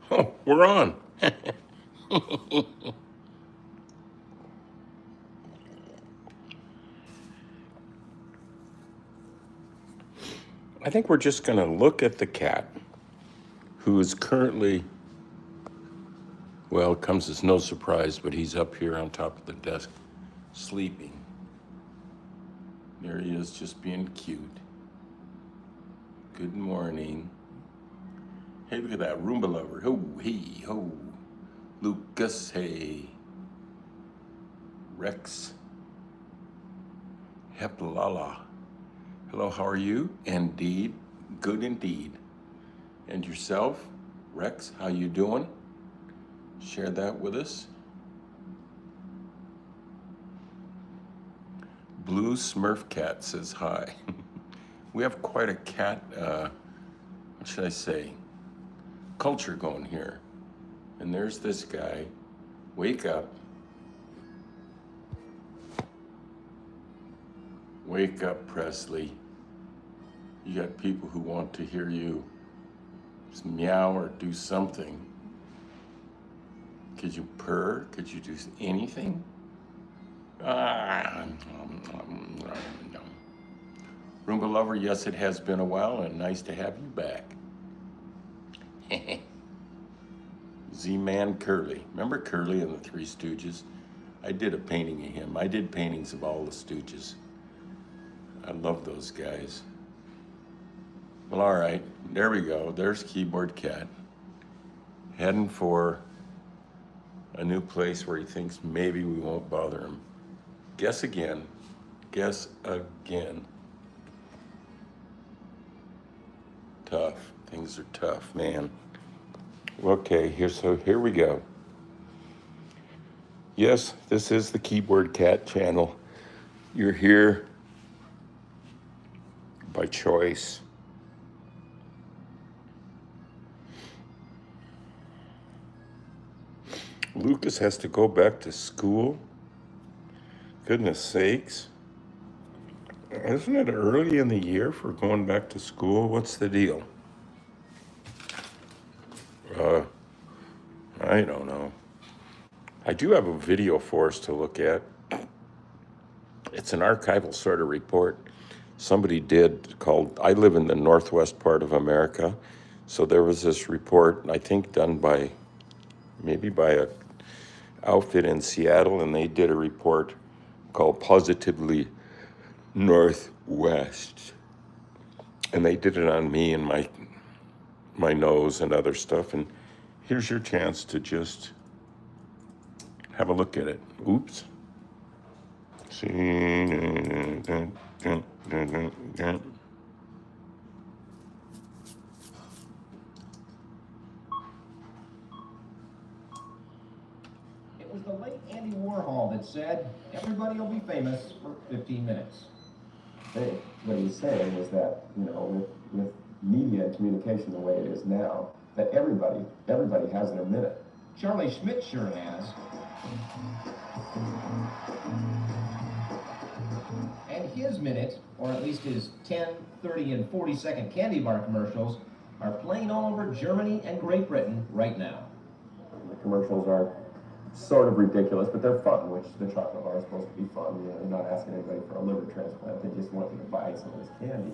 Oh, we're on. I think we're just going to look at the cat, who is currently, well, it comes as no surprise, but he's up here on top of the desk, sleeping. There he is, just being cute. Good morning. Hey, look at that Roomba lover. Ho, hey, ho. Lucas, hey. Rex. Heplala. Hello, how are you? Indeed. Good indeed. And yourself? Rex, how you doing? Share that with us. Blue Smurf Cat says hi. We have quite a cat, what should I say, culture going here. And there's this guy. Wake up. Wake up, Presley. You got people who want to hear you just meow or do something. Could you purr? Could you do anything? No. Roomba lover, yes, it has been a while, and nice to have you back. Z-Man Curly. Remember Curly and the Three Stooges? I did a painting of him. I did paintings of all the Stooges. I love those guys. Well, all right, there we go. There's Keyboard Cat. Heading for a new place where he thinks maybe we won't bother him. Guess again. Guess again. Tough. Things are tough, man. Okay, here we go. Yes, this is the Keyboard Cat channel. You're here by choice. Lucas has to go back to school. Goodness sakes. Isn't it early in the year for going back to school? What's the deal? I don't know. I do have a video for us to look at. It's an archival sort of report somebody did called, I live in the northwest part of America, so there was this report, I think done by, maybe by a outfit in Seattle, and they did a report called Positively Northwest. And they did it on me and my nose and other stuff, and here's your chance to just have a look at it. Oops. See. It was the late Andy Warhol that said, everybody will be famous for 15 minutes. What he's saying is that, with media and communication the way it is now, that everybody has their minute. Charlie Schmidt sure has. And his minute, or at least his 10, 30, and 40-second candy bar commercials, are playing all over Germany and Great Britain right now. The commercials are sort of ridiculous, but they're fun, which the chocolate bar is supposed to be fun. They're not asking anybody for a liver transplant. They just want you to buy some of this candy.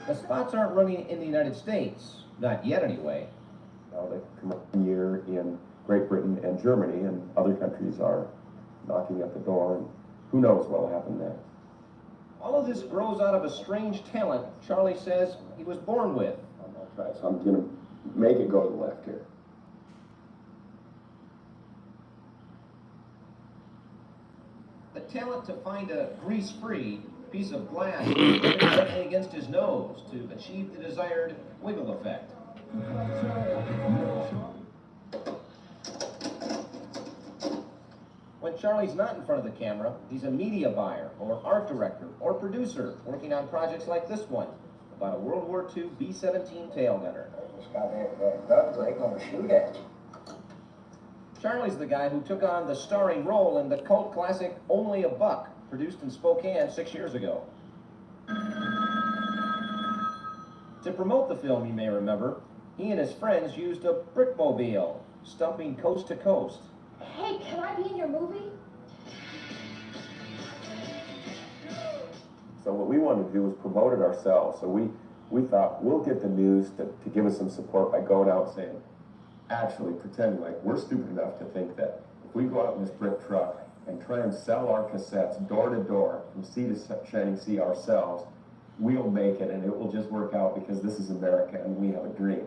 The spots aren't running in the United States, not yet anyway. Now they come up year in Great Britain and Germany, and other countries are knocking at the door, and who knows what will happen next. All of this grows out of a strange talent Charlie says he was born with. I'm going to try, so I'm going to make it go to the left here. The talent to find a grease-free piece of glass directly against his nose to achieve the desired wiggle effect. When Charlie's not in front of the camera, he's a media buyer or art director or producer working on projects like this one about a World War II B-17 tail gunner. Charlie's the guy who took on the starring role in the cult classic Only a Buck, produced in Spokane 6 years ago. To promote the film, you may remember, he and his friends used a brickmobile, stumping coast to coast. Hey, can I be in your movie? So what we wanted to do was promote it ourselves. So we thought we'll get the news to give us some support by going out saying, actually pretending like we're stupid enough to think that if we go out in this brick truck and try and sell our cassettes door to door from sea to shining sea ourselves, we'll make it and it will just work out because this is America and we have a dream.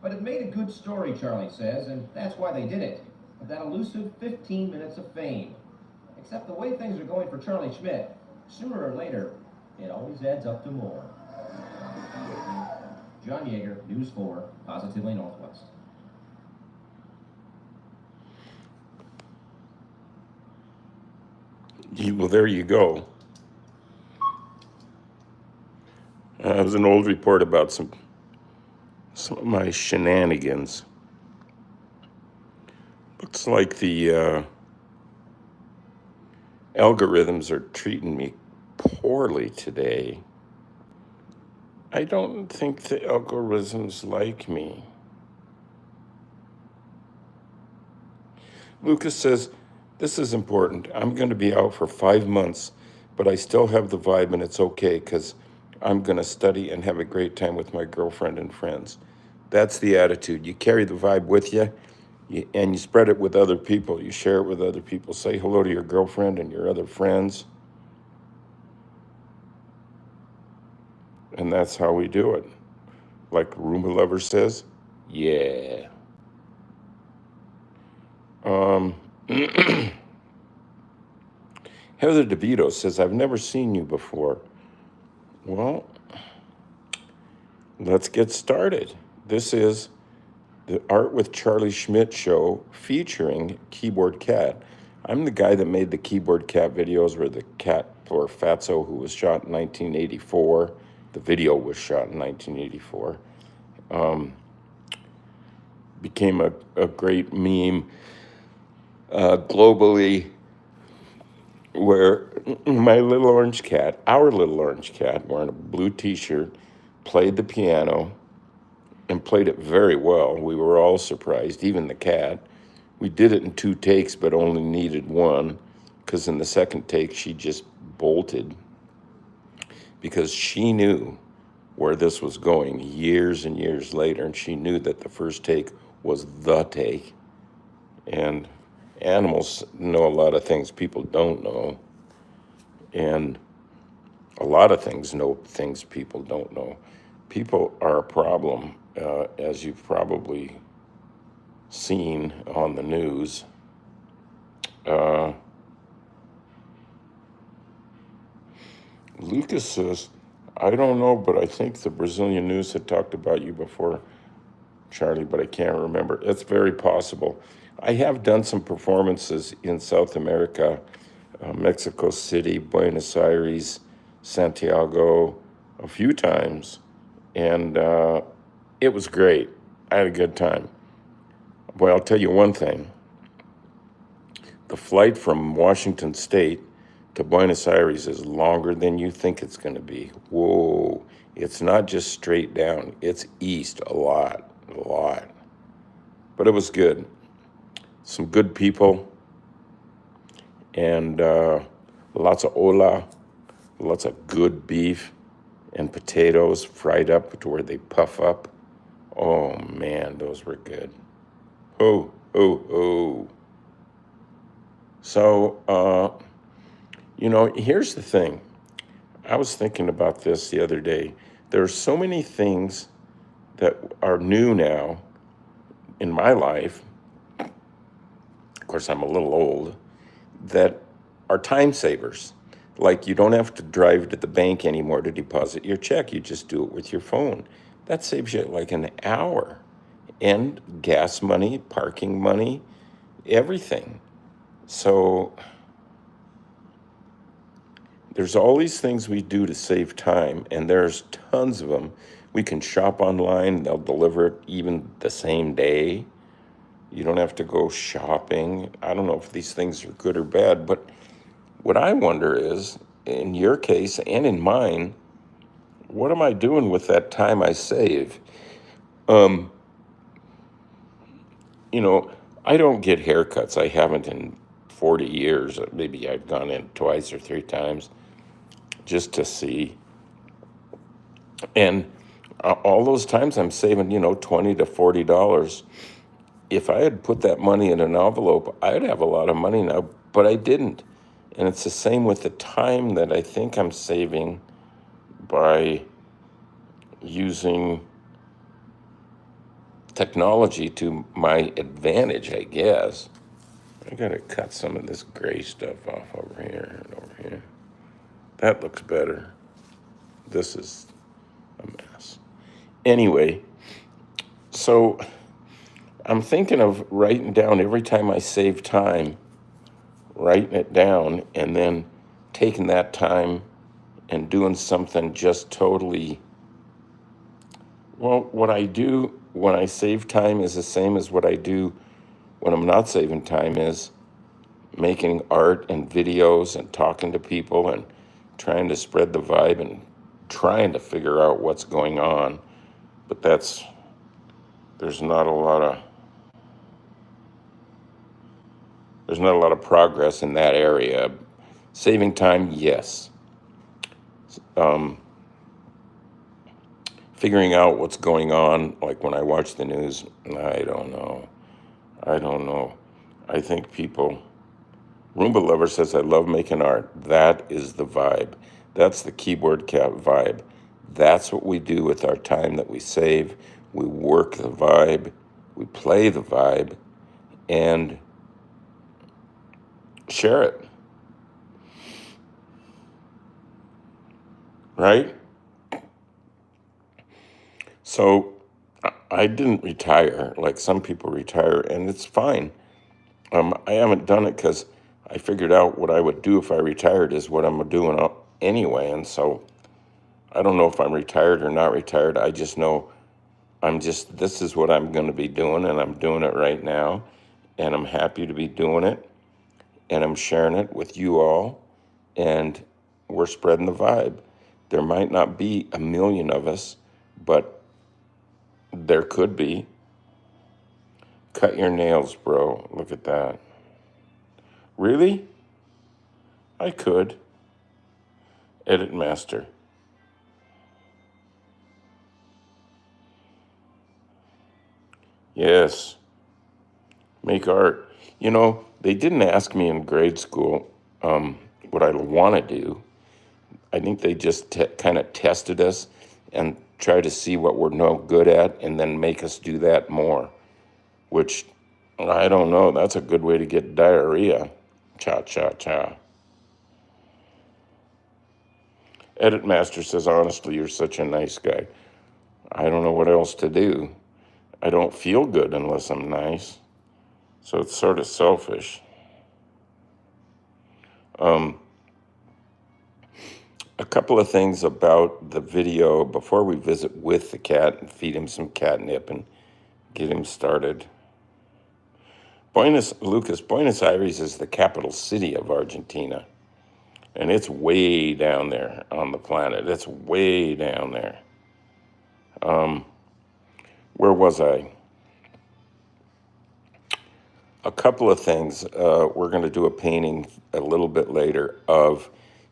But it made a good story, Charlie says, and that's why they did it. That elusive 15 minutes of fame. Except the way things are going for Charlie Schmidt, sooner or later, it always adds up to more. John Yeager, News 4, Positively Northwest. Well, there you go. It was an old report about some of my shenanigans. Looks like the algorithms are treating me poorly today. I don't think the algorithms like me. Lucas says, this is important. I'm going to be out for 5 months, but I still have the vibe and it's okay because I'm going to study and have a great time with my girlfriend and friends. That's the attitude. You carry the vibe with you, and you spread it with other people. You share it with other people. Say hello to your girlfriend and your other friends. And that's how we do it. Like Roomba Lover says, yeah. Heather DeVito says, I've never seen you before. Well, let's get started. This is the Art with Charlie Schmidt show featuring Keyboard Cat. I'm the guy that made the Keyboard Cat videos where the cat, or Fatso, who was shot in 1984. The video was shot in 1984. Became a great meme globally, where my little orange cat, our little orange cat, wearing a blue t-shirt, played the piano and played it very well. We were all surprised, even the cat. We did it in 2 takes, but only needed 1, because in the second take, she just bolted, because she knew where this was going years and years later, and she knew that the first take was the take. And animals know a lot of things people don't know, and a lot of things know things people don't know. People are a problem, as you've probably seen on the news. Lucas says, I don't know, but I think the Brazilian news had talked about you before, Charlie, but I can't remember. It's very possible. I have done some performances in South America, Mexico City, Buenos Aires, Santiago, a few times, and it was great. I had a good time. Boy, I'll tell you one thing. The flight from Washington State to Buenos Aires is longer than you think it's going to be. Whoa, it's not just straight down. It's east a lot. But it was good. Some good people, and lots of hola, lots of good beef and potatoes fried up to where they puff up. Oh man, those were good. Oh. So, here's the thing. I was thinking about this the other day. There are so many things that are new now in my life, of course I'm a little old, that are time savers. Like, you don't have to drive to the bank anymore to deposit your check. You just do it with your phone. That saves you like an hour. And gas money, parking money, everything. So there's all these things we do to save time, and there's tons of them. We can shop online. They'll deliver it even the same day. You don't have to go shopping. I don't know if these things are good or bad, but what I wonder is, in your case and in mine, what am I doing with that time I save? Um, you know, I don't get haircuts. I haven't in 40 years. Maybe I've gone in twice or three times just to see. And all those times I'm saving, $20 to $40. If I had put that money in an envelope, I'd have a lot of money now, but I didn't. And it's the same with the time that I think I'm saving by using technology to my advantage, I guess. I gotta cut some of this gray stuff off over here and over here. That looks better. This is a mess. Anyway, so I'm thinking of writing down every time I save time, writing it down, and then taking that time and doing something just totally. Well, what I do when I save time is the same as what I do when I'm not saving time, is making art and videos and talking to people and trying to spread the vibe and trying to figure out what's going on. But there's not a lot of progress in that area. Saving time, yes. Figuring out what's going on, like when I watch the news, I don't know. I think Roomba Lover says, I love making art. That is the vibe. That's the keyboard cat vibe. That's what we do with our time that we save. We work the vibe, we play the vibe, and share it. Right? So I didn't retire like some people retire, and it's fine. I haven't done it because I figured out what I would do if I retired is what I'm doing anyway. And so I don't know if I'm retired or not retired. I just know this is what I'm going to be doing, and I'm doing it right now. And I'm happy to be doing it. And I'm sharing it with you all. And we're spreading the vibe. There might not be a million of us, but there could be. Cut your nails, bro. Look at that. Really? I could. Edit master. Yes. Make art. They didn't ask me in grade school what I want to do. I think they just kind of tested us and tried to see what we're no good at and then make us do that more, which I don't know. That's a good way to get diarrhea. Cha, cha, cha. Edit Master says, honestly, you're such a nice guy. I don't know what else to do. I don't feel good unless I'm nice. So it's sort of selfish. A couple of things about the video before we visit with the cat and feed him some catnip and get him started. Buenos Aires is the capital city of Argentina. And it's way down there on the planet. It's way down there. Where was I? A couple of things. We're going to do a painting a little bit later of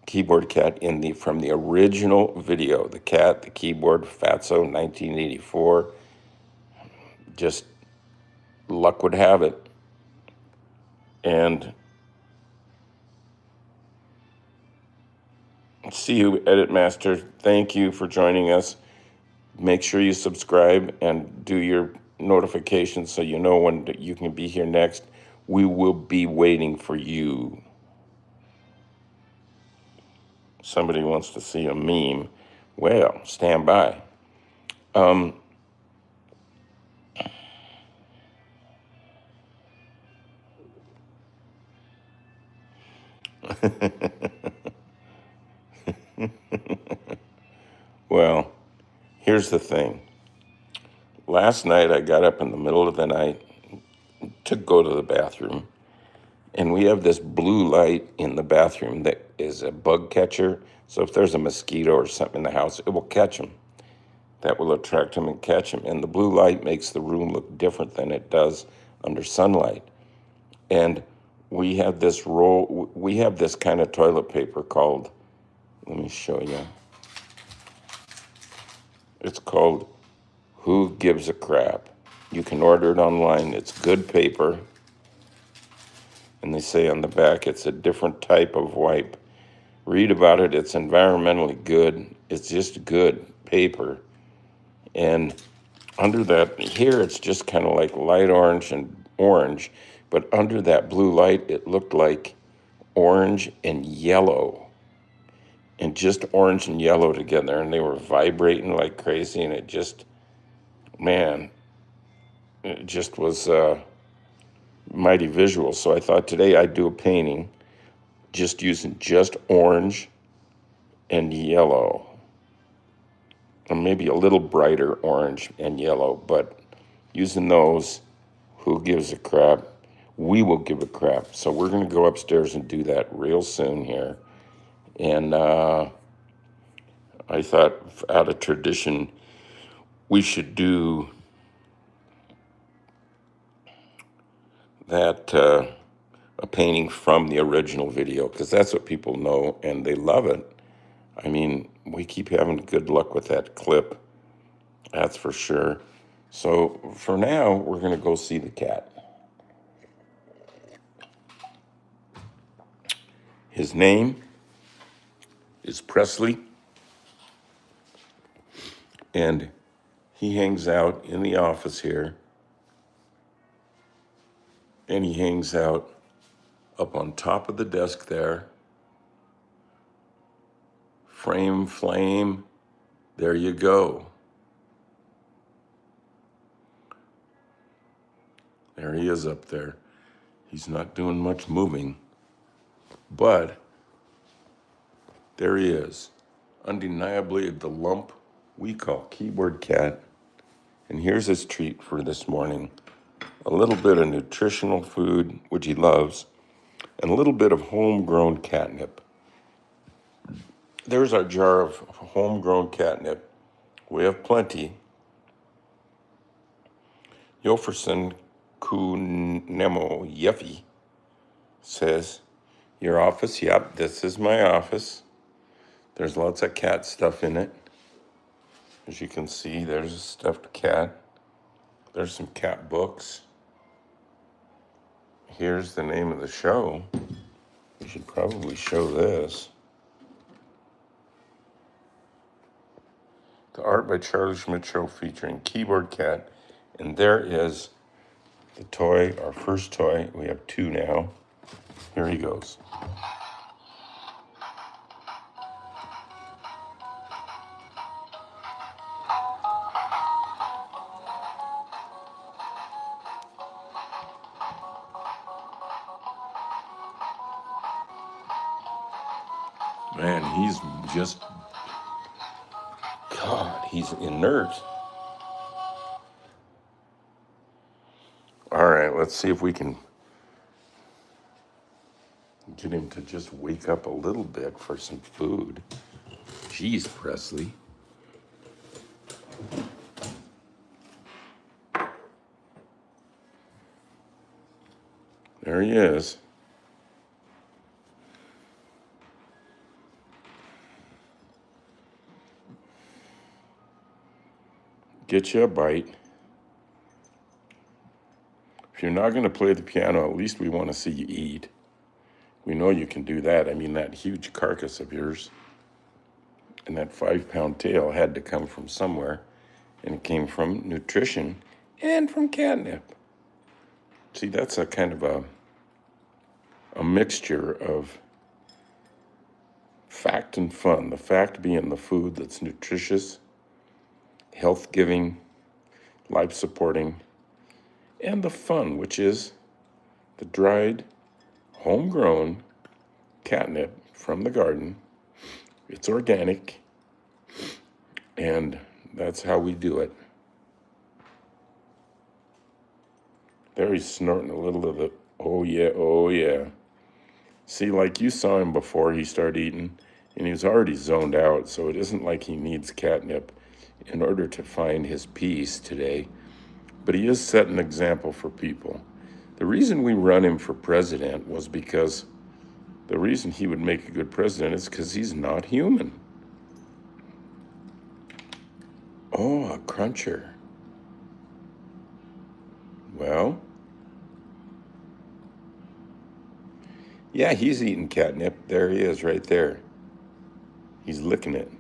Keyboard Cat from the original video. The cat, the keyboard, Fatso, 1984. Just luck would have it. And see you, Edit Master. Thank you for joining us. Make sure you subscribe and do your notifications so you know when you can be here next. We will be waiting for you. Somebody wants to see a meme. Well, stand by. Well, here's the thing. Last night I got up in the middle of the night to go to the bathroom, and we have this blue light in the bathroom that is a bug catcher. So if there's a mosquito or something in the house, it will catch them. That will attract them and catch them. And the blue light makes the room look different than it does under sunlight. And we have this kind of toilet paper called, let me show you. It's called Who Gives a Crap. You can order it online. It's good paper. And they say on the back it's a different type of wipe. Read about it. It's environmentally good. It's just good paper. And under that, here it's just kind of like light orange and orange. But under that blue light, it looked like orange and yellow. And just orange and yellow together. And they were vibrating like crazy. And it just, man, it just was mighty visual. So I thought today I'd do a painting just using just orange and yellow. Or maybe a little brighter orange and yellow, but using those, who gives a crap? We will give a crap. So we're going to go upstairs and do that real soon here. And I thought out of tradition, we should do that, a painting from the original video, because that's what people know and they love it. I mean, we keep having good luck with that clip, that's for sure. So for now, we're going to go see the cat. His name is Presley, and he hangs out in the office here, and he hangs out up on top of the desk there. Frame, flame, there you go. There he is up there. He's not doing much moving, but there he is. Undeniably the lump we call keyboard cat. And here's his treat for this morning. A little bit of nutritional food, which he loves, and a little bit of homegrown catnip. There's our jar of homegrown catnip. We have plenty. Jofferson Kunemo Yeffy says, your office? Yep, this is my office. There's lots of cat stuff in it. As you can see, there's a stuffed cat. There's some cat books. Here's the name of the show. We should probably show this. The Art by Charlie Schmidt Show featuring Keyboard Cat. And there is the toy, our first toy. We have two now. Here he goes. Man, he's just, God, he's inert. All right, let's see if we can get him to just wake up a little bit for some food. Jeez, Presley. There he is. Get you a bite. If you're not going to play the piano, at least we want to see you eat. We know you can do that. I mean, that huge carcass of yours and that 5-pound tail had to come from somewhere, and it came from nutrition and from catnip. See, that's a kind of a mixture of fact and fun. The fact being the food that's nutritious, health-giving, life-supporting, and the fun, which is the dried, homegrown catnip from the garden. It's organic, and that's how we do it. There he's snorting a little of the, oh yeah, See, like you saw him before he started eating, and he was already zoned out, so it isn't like he needs catnip in order to find his peace today. But he is setting an example for people. The reason we run him for president was because the reason he would make a good president is because he's not human. Oh, a cruncher. Well, yeah, he's eating catnip. There he is, right there. He's licking it.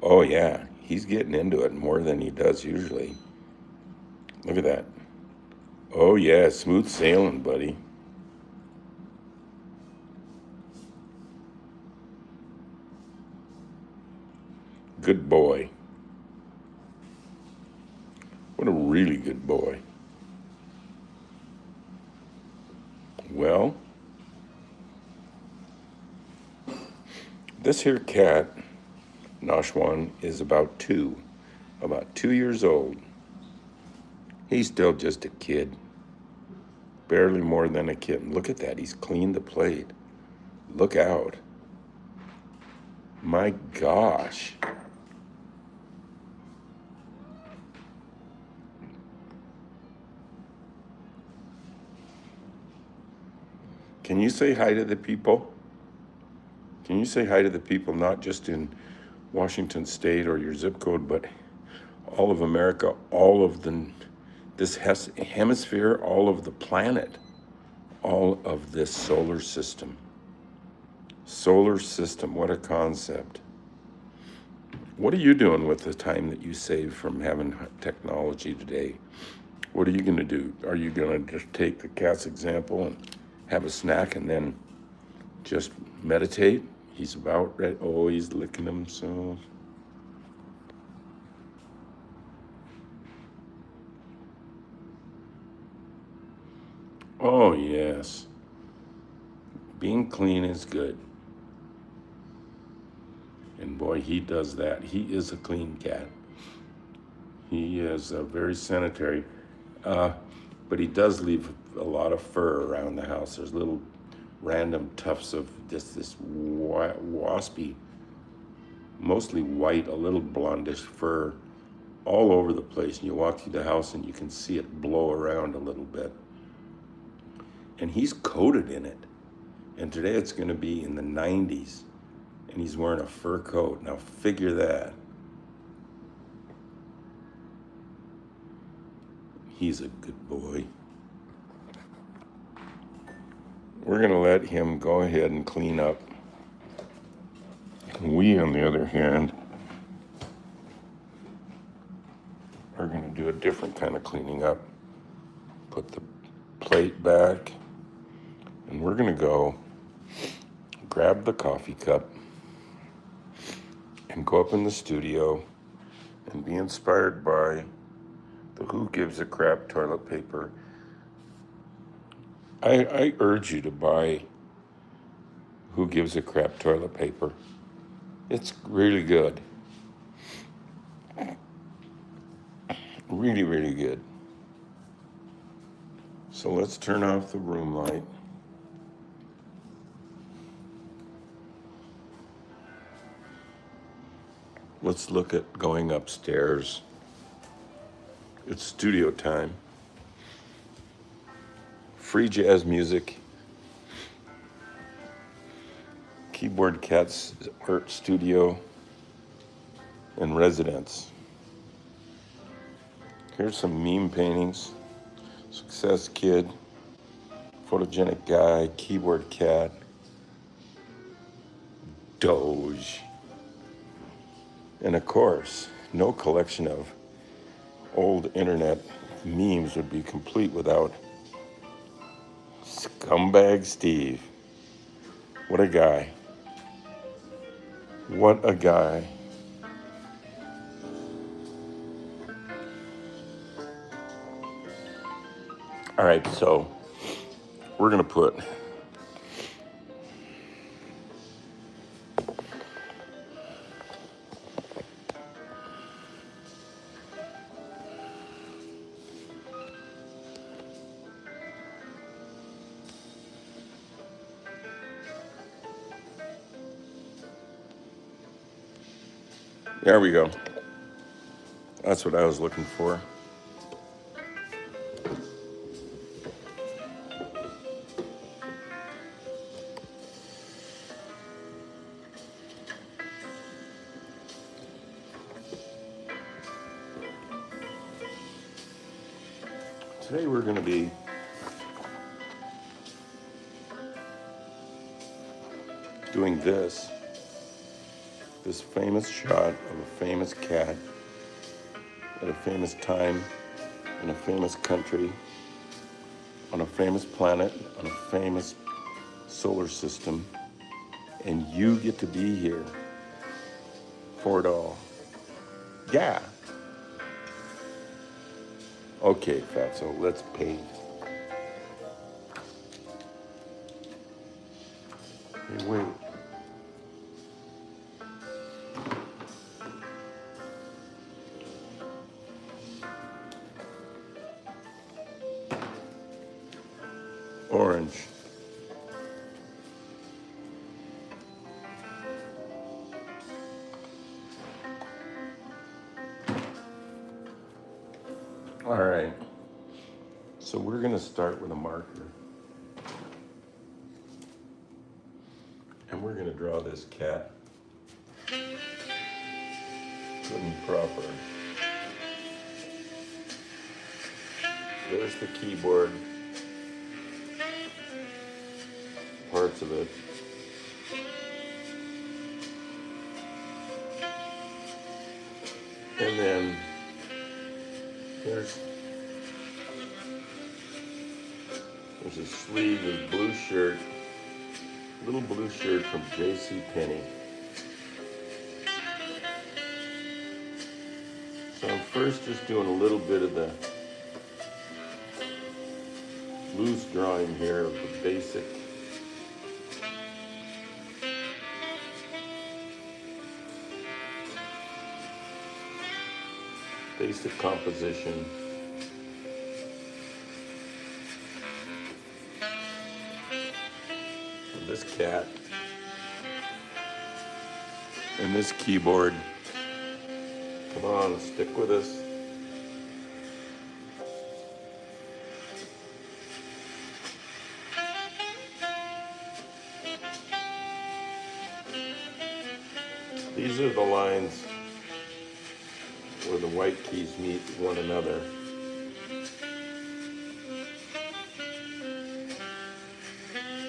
Oh, yeah, he's getting into it more than he does usually. Look at that. Oh, yeah, smooth sailing, buddy. Good boy. What a really good boy. Well, this here cat, Nashwan, is about 2 years old. He's still just a kid, barely more than a kitten. Look at that, he's cleaned the plate. Look out. My gosh. Can you say hi to the people? Can you say hi to the people, not just in Washington State or your zip code, but all of America, all of this hemisphere, all of the planet, all of this solar system. Solar system, what a concept. What are you doing with the time that you save from having technology today? What are you going to do? Are you going to just take the cat's example and have a snack and then just meditate? He's about ready. Oh, he's licking himself. Oh, yes. Being clean is good. And boy, he does that. He is a clean cat. He is very sanitary. But he does leave a lot of fur around the house. There's little random tufts of this waspy, mostly white, a little blondish fur all over the place. And you walk through the house and you can see it blow around a little bit. And he's coated in it. And today it's going to be in the 90s. And he's wearing a fur coat. Now figure that. He's a good boy. We're going to let him go ahead and clean up. We, on the other hand, are going to do a different kind of cleaning up. Put the plate back. And we're going to go grab the coffee cup and go up in the studio and be inspired by the Who Gives a Crap toilet paper. I urge you to buy Who Gives a Crap toilet paper. It's really good. Really, really good. So let's turn off the room light. Let's look at going upstairs. It's studio time. Free jazz music. Keyboard Cat's art studio in residence. Here's some meme paintings. Success Kid, Photogenic Guy, Keyboard Cat, Doge. And of course, no collection of old internet memes would be complete without Scumbag Steve. What a guy. What a guy. All right, so we're going to put There we go. That's what I was looking for. Today we're going to be doing this famous shot of a famous cat at a famous time in a famous country on a famous planet on a famous solar system, and you get to be here for it all. Yeah. Okay, Fatso, let's paint. Hey, wait. Orange. All right. So we're going to start with a marker. And we're going to draw this cat. Good and proper. There's the keyboard. Parts of it. And then there's a sleeve of blue shirt, little blue shirt from J.C. Penney. So I'm first just doing a little bit of the loose drawing here of the basic composition. Of this cat and this keyboard. Come on, stick with us. These are the lines where the white keys meet one another.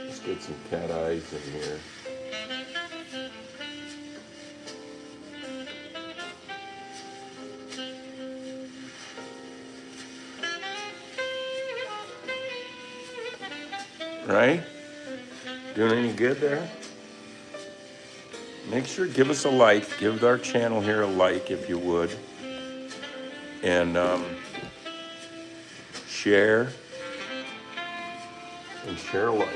Let's get some cat eyes in here. Right? Doing any good there? Make sure, give us a like. Give our channel here a like if you would. And share and share alike.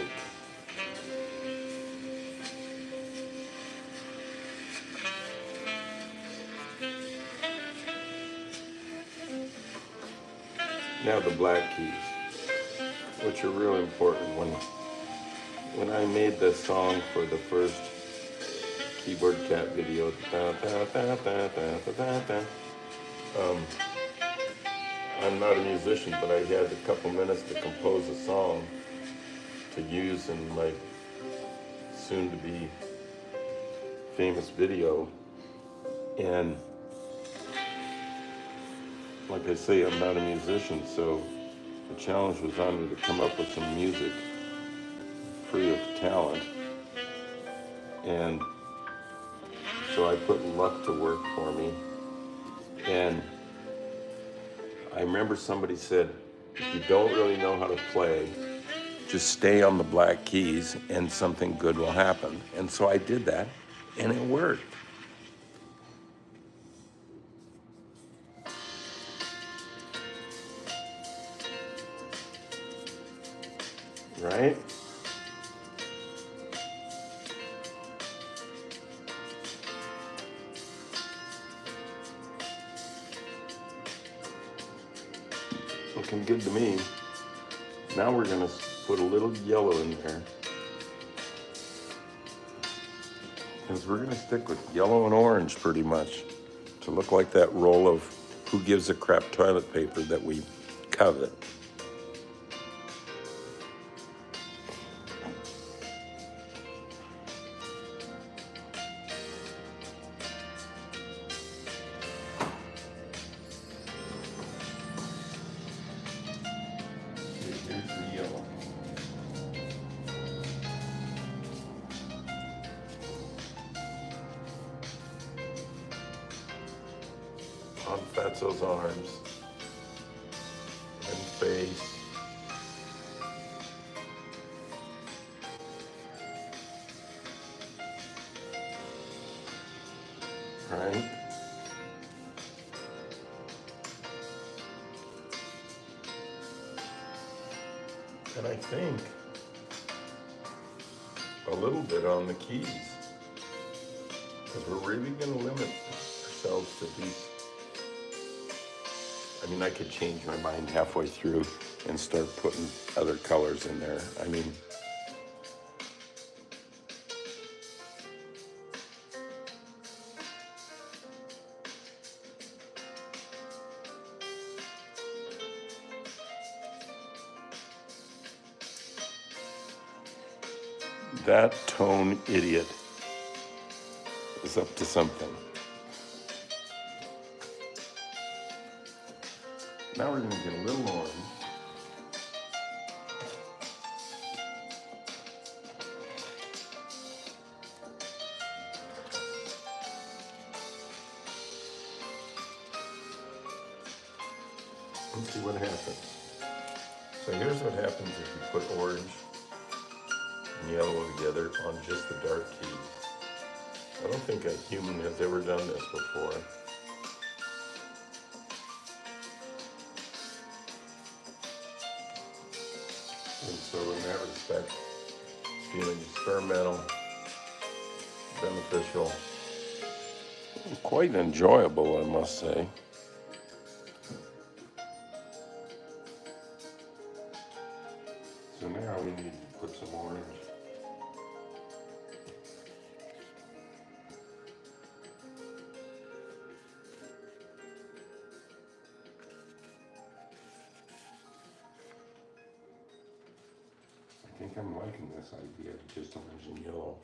Now the black keys, which are real important. When I made the song for the first keyboard cat video, I'm not a musician, but I had a couple minutes to compose a song to use in my soon-to-be famous video. And like I say, I'm not a musician, so the challenge was on me to come up with some music free of talent. And so I put luck to work for me. And I remember somebody said, if you don't really know how to play, just stay on the black keys and something good will happen. And so I did that, and it worked. Right? Looking good to me. Now we're gonna put a little yellow in there, because we're gonna stick with yellow and orange pretty much. to look like that roll of who gives a crap toilet paper that we covet. Here's the yellow. On Fatso's arms and face. Right? And I think a little bit on the keys, because we're really going to limit ourselves to these. I mean, I could change my mind halfway through and start putting other colors in there. I mean, that tone idiot is up to something. Now we're going to get a little orange. Let's see what happens. So here's what happens if you put orange and yellow together on just the dark keys. I don't think a human has ever done this before. And so in that respect, feeling experimental, beneficial, quite enjoyable, I must say. So now we need to put some orange. I think I'm liking this idea, just orange and yellow.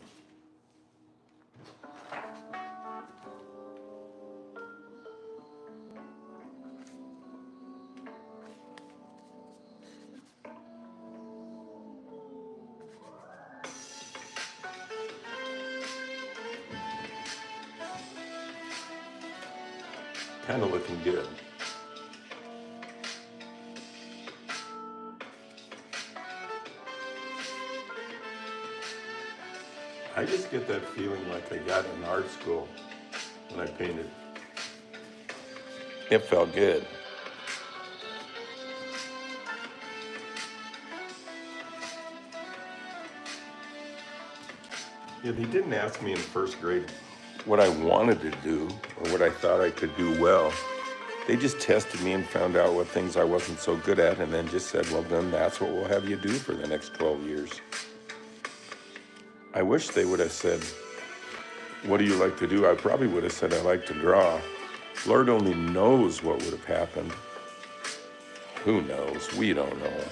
Kind of looking good. I just get that feeling like I got in art school when I painted. It felt good. Yeah, they didn't ask me in first grade what I wanted to do or what I thought I could do well. They just tested me and found out what things I wasn't so good at and then just said, well, then that's what we'll have you do for the next 12 years. I wish they would have said, what do you like to do? I probably would have said I like to draw. Lord only knows what would have happened. Who knows? We don't know.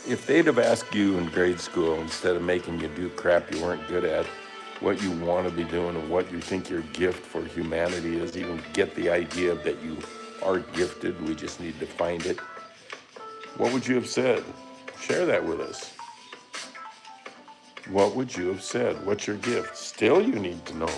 If they'd have asked you in grade school, instead of making you do crap you weren't good at, what you want to be doing and what you think your gift for humanity is, even get the idea that you are gifted, we just need to find it, what would you have said? Share that with us. What would you have said? What's your gift? Still, you need to know.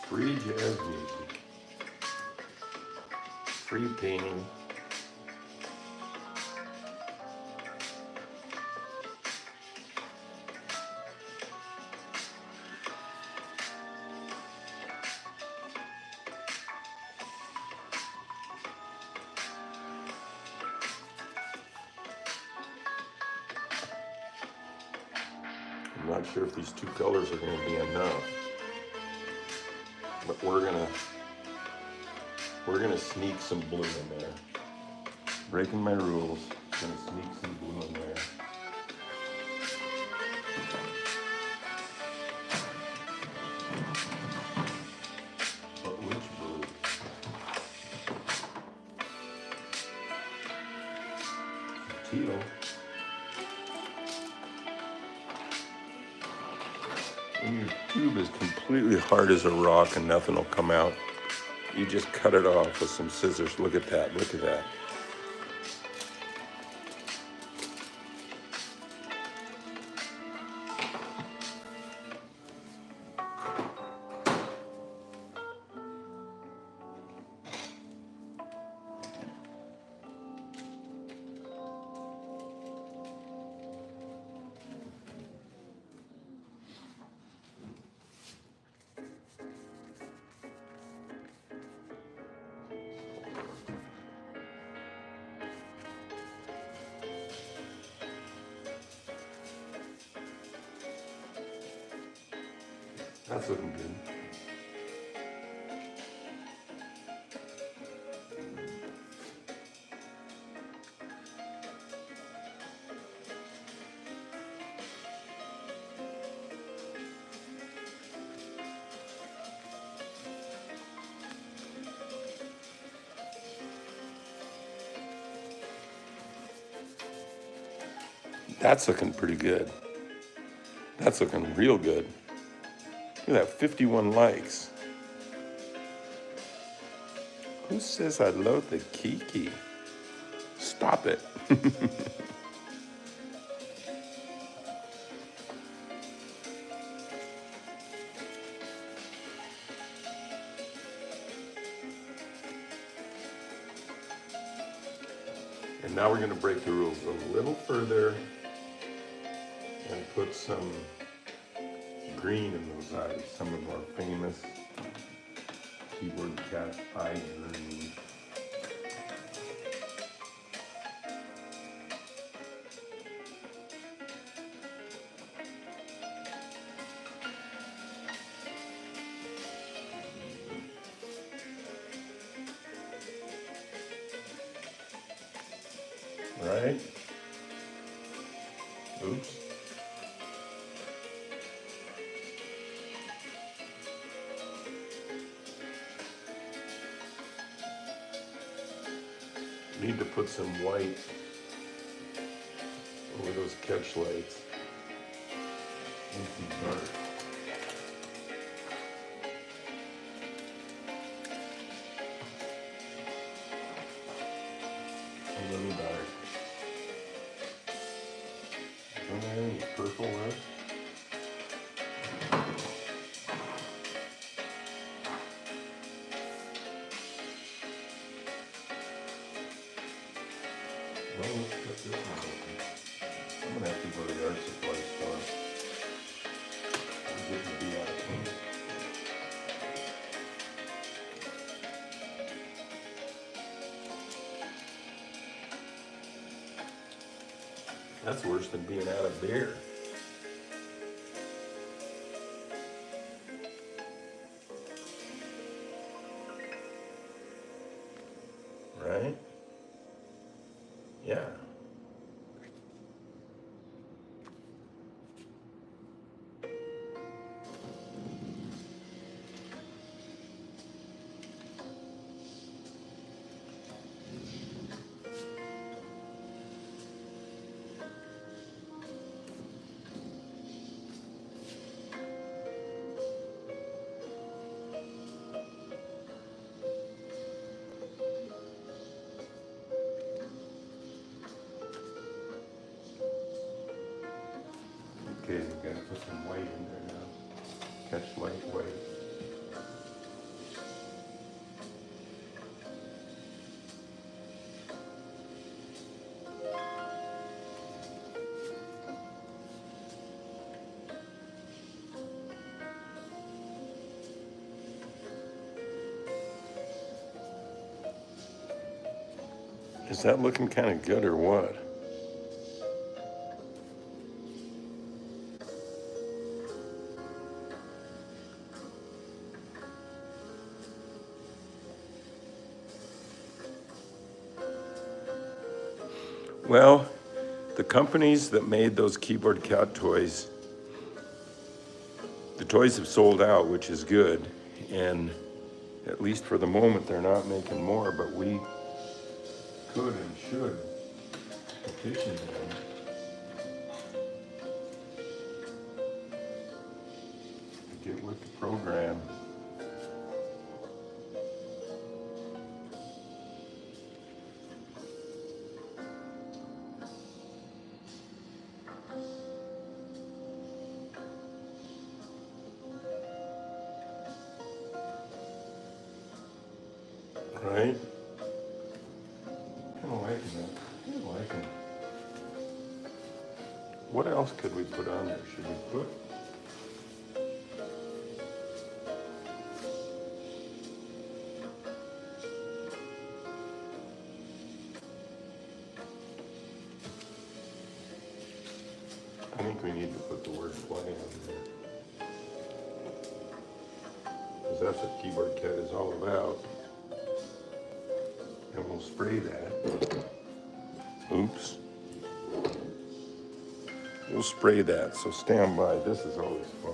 Free jazz music, free painting. I'm not sure if these two colors are going to be enough, but we're gonna sneak some blue in there. Breaking my rules, gonna sneak some blue in there. But which blue? Teal. When your tube is completely hard as a rock and nothing will come out, you just cut it off with some scissors. Look at that, look at that. That's looking good. That's looking pretty good. That's looking real good. Look at that, 51 likes. Who says I love the Kiki? Stop it. And now we're going to break the rules a little further and put some green in those eyes. Some of our famous keyboard cat eye green. Right? Oops. Need to put some white over those catch lights. And some dark. A little dark. Don't have any purple left. Well, let's cut this one open. I'm gonna have to go to the art supply store. I'm getting to be out of paint. That's worse than being out of beer. Right? Yeah. Okay, we've got to put some white in there now. Catch light white. Is that looking kind of good or what? Well, the companies that made those keyboard cat toys, the toys have sold out, which is good. And at least for the moment, they're not making more, but we could and should petition them to get with the program. Right? Kind of liking that. Kind of liking it. What else could we put on there? Should we put? I think we need to put the word play on there. Because that's what Keyboard Cat is all about. And we'll spray that. Oops. We'll spray that, so stand by. This is always fun.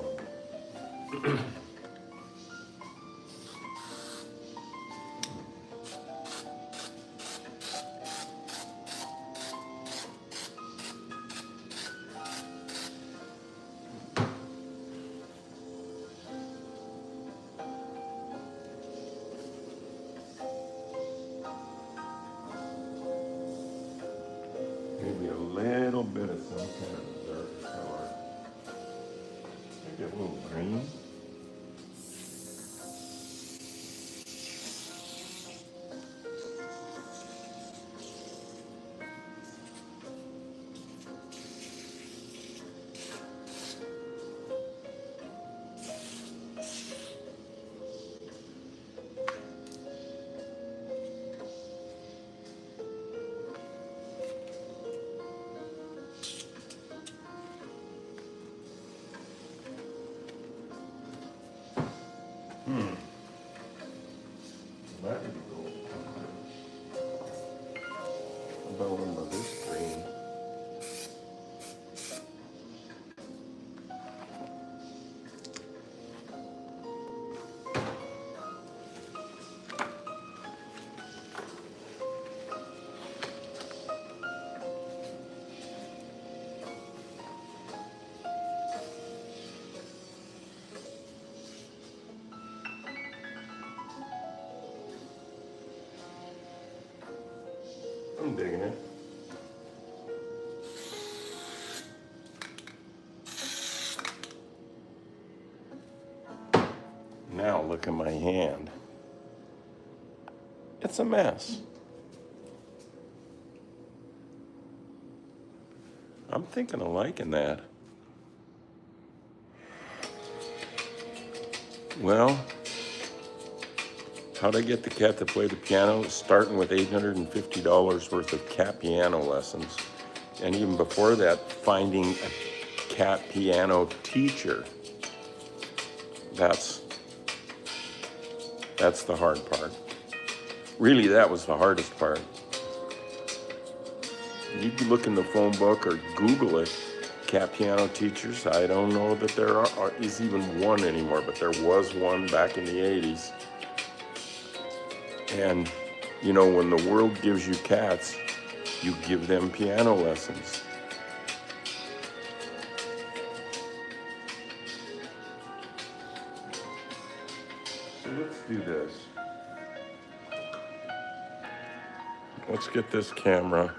Maybe a little bit of some kind of dark color. Maybe a little green. That would be cool. How about one of this green? I'm digging it. Now look at my hand. It's a mess. I'm thinking of liking that. Well, how'd I get the cat to play the piano? Starting with $850 worth of cat piano lessons. And even before that, finding a cat piano teacher. That's the hard part. Really, that was the hardest part. You can look in the phone book or Google it, cat piano teachers. I don't know that there is even one anymore, but there was one back in the 80s. And, you know, when the world gives you cats, you give them piano lessons. So let's do this. Let's get this camera.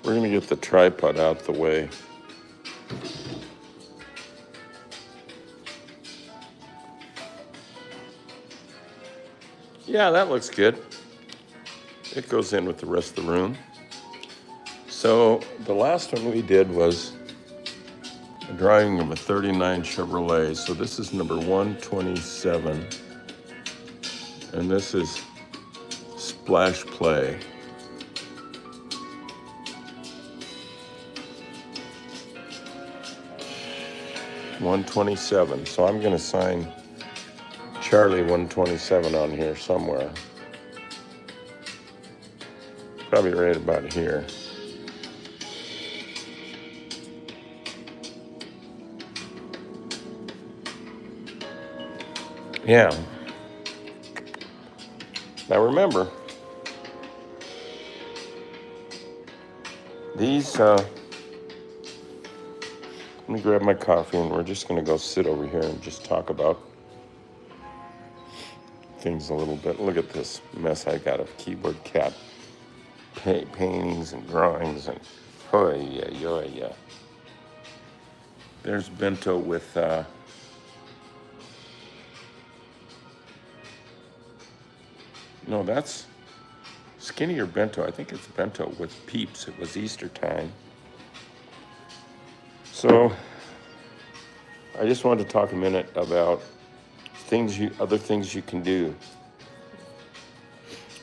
We're gonna get the tripod out the way. Yeah, that looks good. It goes in with the rest of the room. So the last one we did was a drawing of a 39 Chevrolet. So this is number 127. And this is Splash Play. $127. So I'm going to sign Charlie 127 on here somewhere. Probably right about here. Yeah. Now remember, these, let me grab my coffee and we're just going to go sit over here and just talk about things a little bit. Look at this mess I got of Keyboard Cat paintings and drawings and yeah. There's Bento with no, that's Skinny or Bento. I think it's Bento with Peeps. It was Easter time. So I just wanted to talk a minute about other things you can do.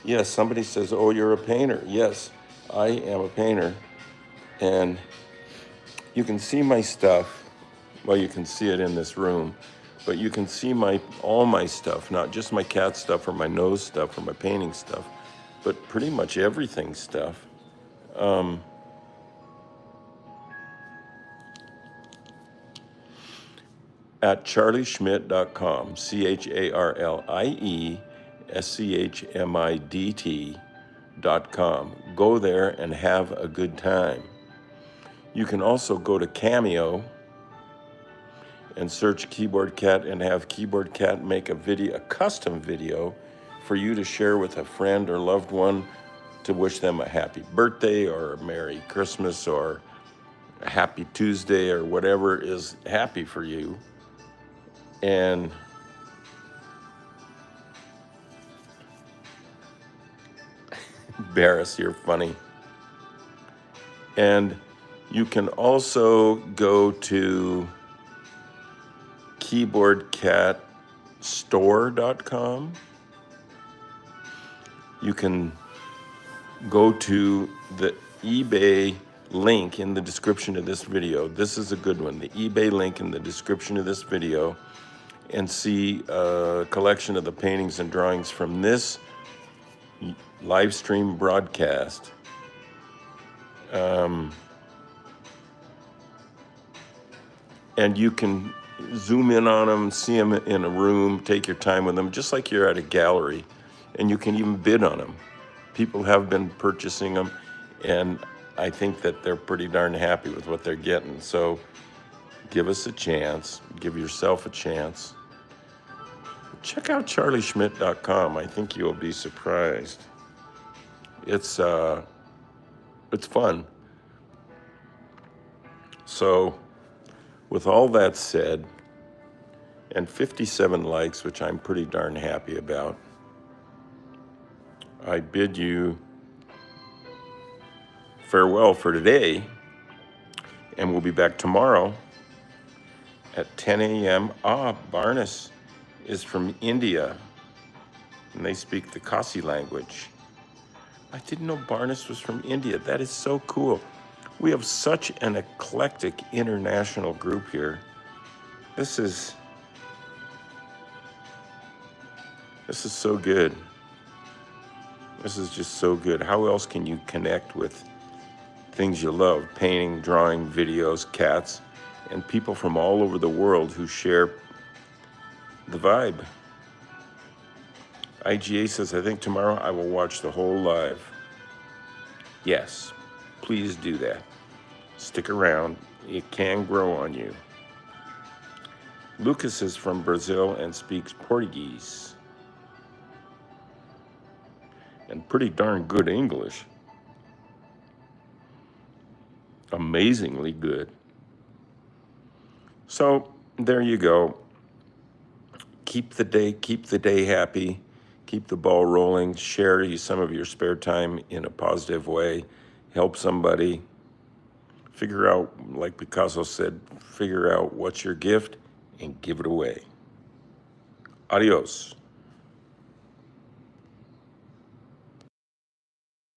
Yes, somebody says, oh, you're a painter. Yes, I am a painter. And you can see my stuff. Well, you can see it in this room, but you can see all my stuff, not just my cat stuff or my nose stuff or my painting stuff, but pretty much everything stuff. At charlieschmidt.com, CharlieSchmidt.com. Go there and have a good time. You can also go to Cameo and search Keyboard Cat and have Keyboard Cat make a custom video for you to share with a friend or loved one to wish them a happy birthday or a Merry Christmas or a Happy Tuesday or whatever is happy for you. And Barris, you're funny. And you can also go to keyboardcatstore.com. You can go to the eBay link in the description of this video. This is a good one. The eBay link in the description of this video, and see a collection of the paintings and drawings from this live stream broadcast. And you can zoom in on them, see them in a room, take your time with them, just like you're at a gallery. And you can even bid on them. People have been purchasing them, and I think that they're pretty darn happy with what they're getting. So give us a chance, give yourself a chance. Check out charlieschmidt.com. I think you'll be surprised. It's fun. So, with all that said, and 57 likes, which I'm pretty darn happy about, I bid you farewell for today, and we'll be back tomorrow at 10 a.m. Barnes is from India, and they speak the Khasi language. I didn't know Barnes was from India. That is so cool. We have such an eclectic international group here. This is so good. This is just so good. How else can you connect with things you love? Painting, drawing, videos, cats, and people from all over the world who share the vibe. IGA says, I think tomorrow I will watch the whole live. Yes, please do that. Stick around. It can grow on you. Lucas is from Brazil and speaks Portuguese. And pretty darn good English. Amazingly good. So, there you go. Keep the day happy, keep the ball rolling, share some of your spare time in a positive way, help somebody, figure out, like Picasso said, figure out what's your gift and give it away. Adios.